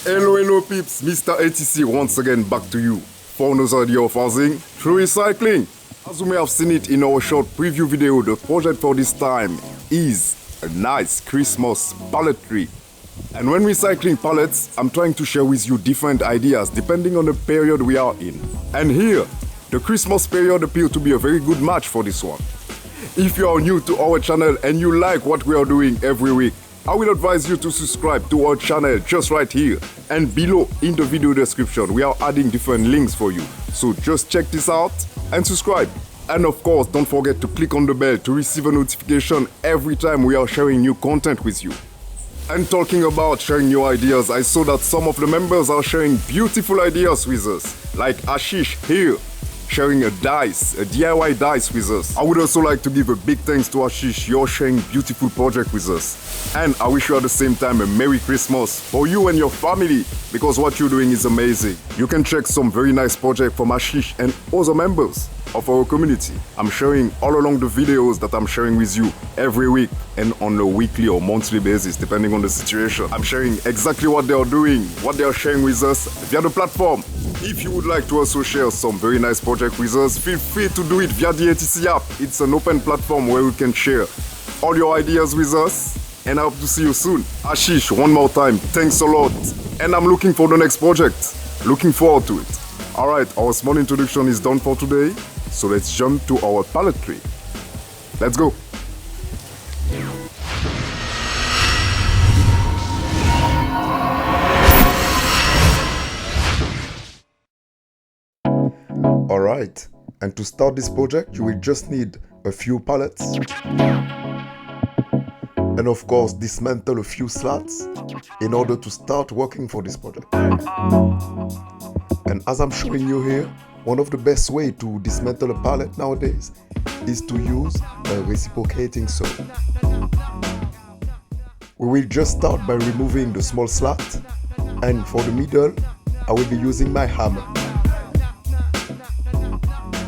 Hello peeps, Mr. ATC once again back to you for another idea of housing through recycling. As you may have seen it in our short preview video, the project for this time is a nice Christmas pallet tree. And when recycling pallets, I'm trying to share with you different ideas depending on the period we are in. And here, the Christmas period appears to be a very good match for this one. If you are new to our channel and you like what we are doing every week, I will advise you to subscribe to our channel just right here, and below in the video description we are adding different links for you, so just check this out and subscribe. And of course, don't forget to click on the bell to receive a notification every time we are sharing new content with you. And talking about sharing new ideas, I saw that some of the members are sharing beautiful ideas with us, like Ashish here, sharing a DIY dice with us. I would also like to give a big thanks to Ashish. You're sharing beautiful project with us. And I wish you at the same time a Merry Christmas for you and your family, because what you're doing is amazing. You can check some very nice project from Ashish and other members of our community. I'm sharing all along the videos that I'm sharing with you every week and on a weekly or monthly basis depending on the situation. I'm sharing exactly what they are doing, what they are sharing with us via the platform. If you would like to also share some very nice project with us, feel free to do it via the ATC app. It's an open platform where you can share all your ideas with us, and I hope to see you soon. Ashish, one more time, thanks a lot. And I'm looking for the next project. Looking forward to it. Alright, our small introduction is done for today, so let's jump to our pallet tree. Let's go. Alright, and to start this project, you will just need a few pallets. And of course, dismantle a few slats in order to start working for this project. And as I'm showing you here, one of the best way to dismantle a pallet nowadays is to use a reciprocating saw. We will just start by removing the small slat, and for the middle, I will be using my hammer.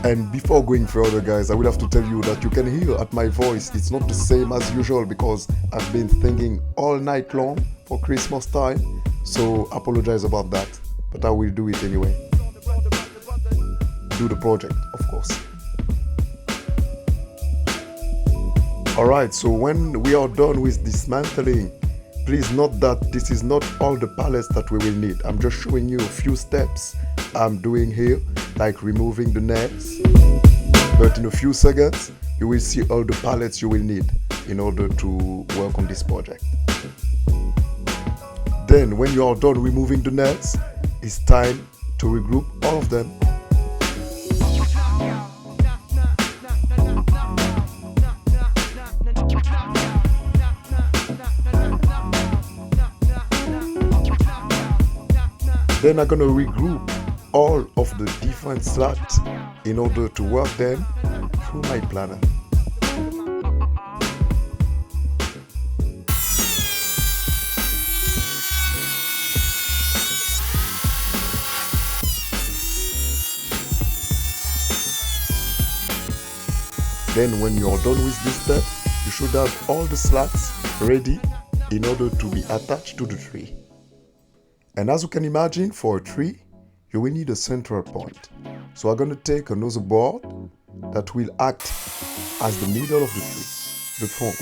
And before going further, guys, I will have to tell you that you can hear at my voice it's not the same as usual because I've been thinking all night long for Christmas time, so apologize about that, but I will do it anyway. Do the project, of course. Alright, so when we are done with dismantling, please note that this is not all the pallets that we will need. I'm just showing you a few steps I'm doing here, like removing the nails. But in a few seconds, you will see all the pallets you will need in order to work on this project. Then, when you are done removing the nails, it's time to regroup all of them. Then I'm gonna regroup all of the different slats in order to work them through my planner. Then when you're done with this step, you should have all the slats ready in order to be attached to the tree. And as you can imagine, for a tree, you will need a central point. So I'm going to take another board that will act as the middle of the tree, the trunk.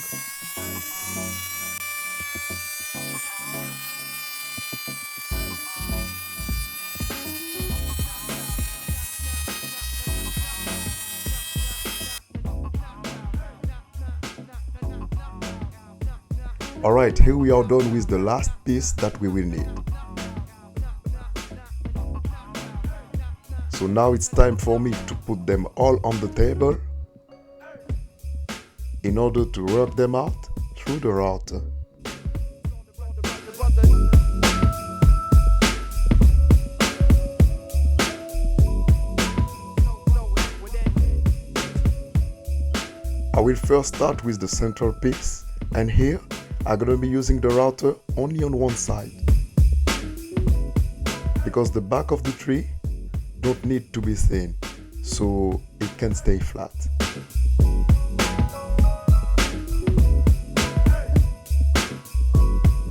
Alright, here we are done with the last piece that we will need. So now it's time for me to put them all on the table in order to work them out through the router. I will first start with the central piece, and here I'm going to be using the router only on one side, because the back of the tree don't need to be thin, so it can stay flat.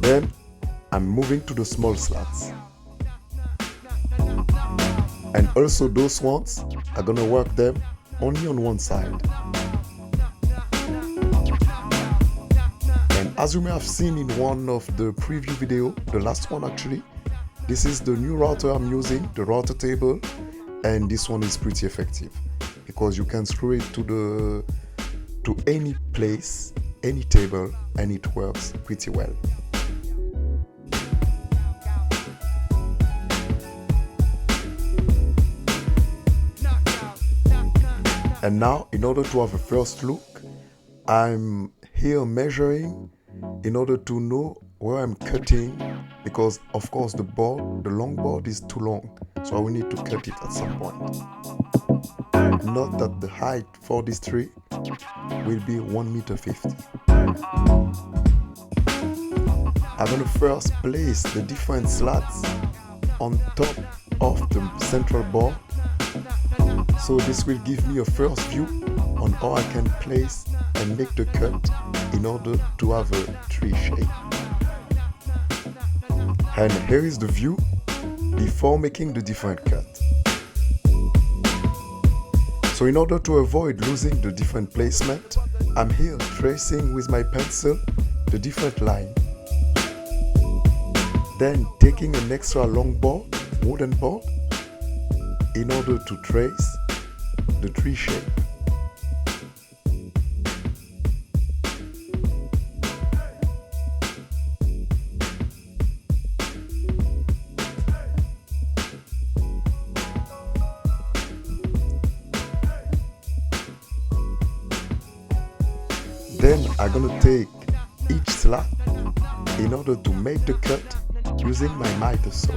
Then I'm moving to the small slats. And also those ones, I'm gonna work them only on one side. And as you may have seen in one of the preview video, the last one actually, this is the new router I'm using, the router table, and this one is pretty effective because you can screw it to any place, any table, and it works pretty well. And now, in order to have a first look, I'm here measuring in order to know where I'm cutting, because of course the long board is too long, so I will need to cut it at some point. Note that the height for this tree will be 1.50 meters. I'm gonna first place the different slats on top of the central board, so this will give me a first view on how I can place and make the cut in order to have a tree shape. And here is the view before making the different cut. So in order to avoid losing the different placement, I'm here tracing with my pencil the different line. Then taking an extra long board, wooden board, in order to trace the tree shape. Then I'm gonna take each slat in order to make the cut using my miter saw.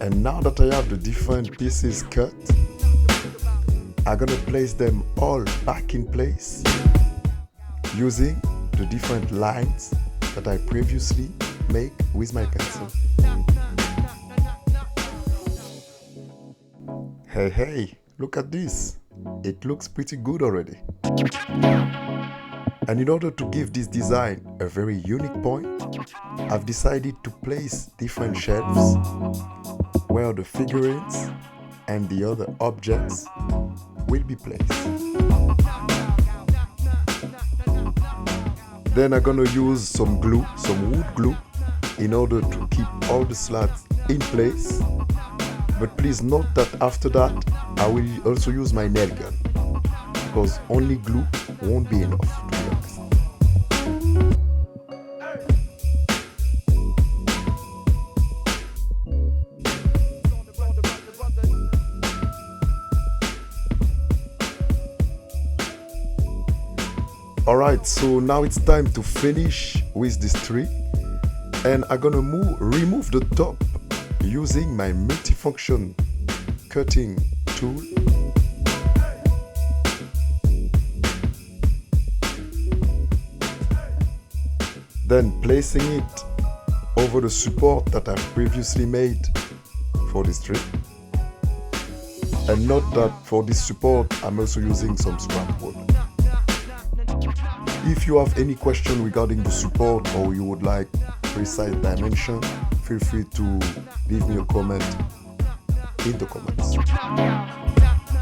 And now that I have the different pieces cut, I'm gonna place them all back in place using the different lines that I previously made with my pencil. Hey, look at this. It looks pretty good already. And in order to give this design a very unique point, I've decided to place different shelves where the figurines and the other objects will be placed. Then I'm gonna use some glue, some wood glue, in order to keep all the slats in place. But please note that after that, I will also use my nail gun, because only glue won't be enough, to be honest. Alright, so now it's time to finish with this tree, and I'm gonna remove the top using my multifunction cutting tool. Then placing it over the support that I previously made for this tree. And note that for this support I'm also using some scrap wood. If you have any question regarding the support or you would like precise dimension, feel free to leave me a comment in the comments.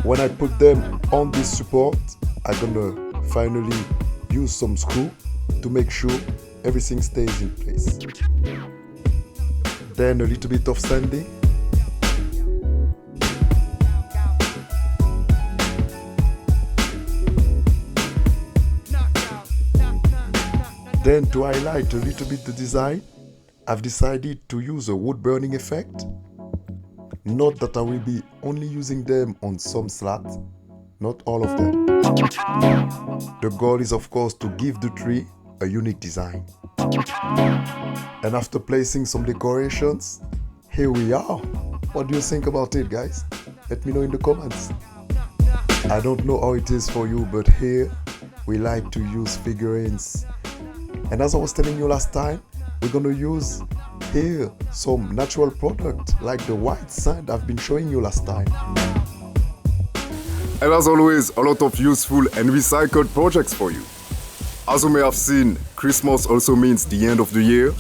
When I put them on this support, I'm gonna finally use some screw to make sure everything stays in place. Then a little bit of sanding. Then to highlight a little bit the design, I've decided to use a wood burning effect. Note that I will be only using them on some slats, not all of them. The goal is of course to give the tree a unique design. And after placing some decorations, here we are. What do you think about it, guys? Let me know in the comments. I don't know how it is for you, but here we like to use figurines. And as I was telling you last time, we're gonna use here some natural product like the white sand I've been showing you last time. And as always, a lot of useful and recycled projects for you. As you may have seen, Christmas also means the end of the year.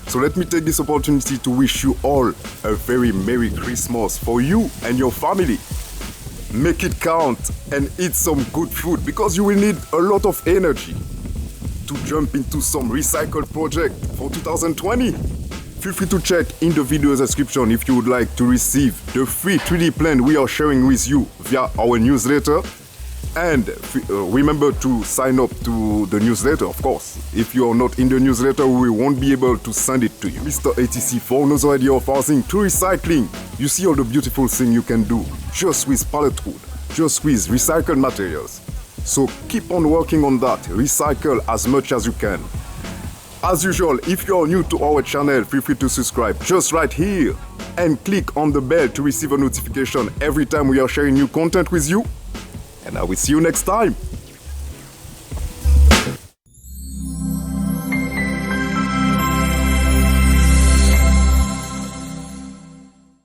So let me take this opportunity to wish you all a very Merry Christmas for you and your family. Make it count and eat some good food because you will need a lot of energy to jump into some recycled project for 2020. Feel free to check in the video description if you would like to receive the free 3D plan we are sharing with you via our newsletter. And remember to sign up to the newsletter, of course. If you are not in the newsletter, we won't be able to send it to you. Mr. ATC for another idea of housing to recycling. You see all the beautiful things you can do just with pallet wood, just with recycled materials. So keep on working on that. Recycle as much as you can. As usual, if you are new to our channel, feel free to subscribe just right here and click on the bell to receive a notification every time we are sharing new content with you. And I will see you next time.